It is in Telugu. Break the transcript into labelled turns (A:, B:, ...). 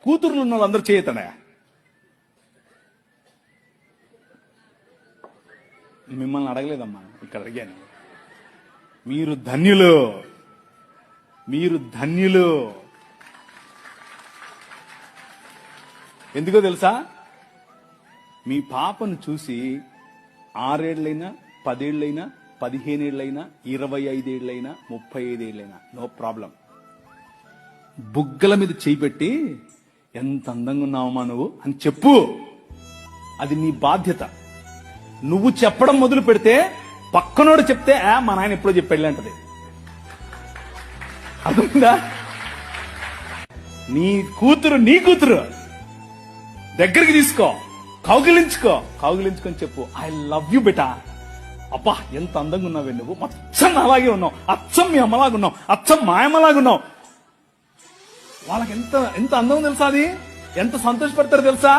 A: కూతుర్లు ఉన్న వాళ్ళందరూ చేయతనే. మిమ్మల్ని అడగలేదమ్మా, ఇక్కడ అడిగాను. మీరు ధన్యులు, మీరు ధన్యులు. ఎందుకో తెలుసా? మీ పాపను చూసి 6 ఏళ్లైనా 10 ఏళ్లైనా 15 ఏళ్లైనా 25 ఏళ్లైనా 35 ఏళ్లైనా నో ప్రాబ్లం. బుగ్గల మీద చేయి పెట్టి ఎంత అందంగా ఉన్నావమ్మా నువ్వు అని చెప్పు. అది నీ బాధ్యత. నువ్వు చెప్పడం మొదలు పెడితే పక్కనోడు చెప్తే మా నాయన ఎప్పుడో చెప్పాడు అంటది. అర్థమైందా? నీ కూతురు దగ్గరికి తీసుకో, కౌగిలించుకొని చెప్పు, ఐ లవ్ యూ బెటా. అబ్బా ఎంత అందంగా ఉన్నావే నువ్వు, అచ్చం అలాగే ఉన్నావు, అచ్చం మీ అమ్మలాగా ఉన్నావు, అచ్చం మా అమ్మలాగా ఉన్నావు. వాళ్ళకి ఎంత అందం తెలుసా? అది ఎంత సంతోషపడతారో తెలుసా?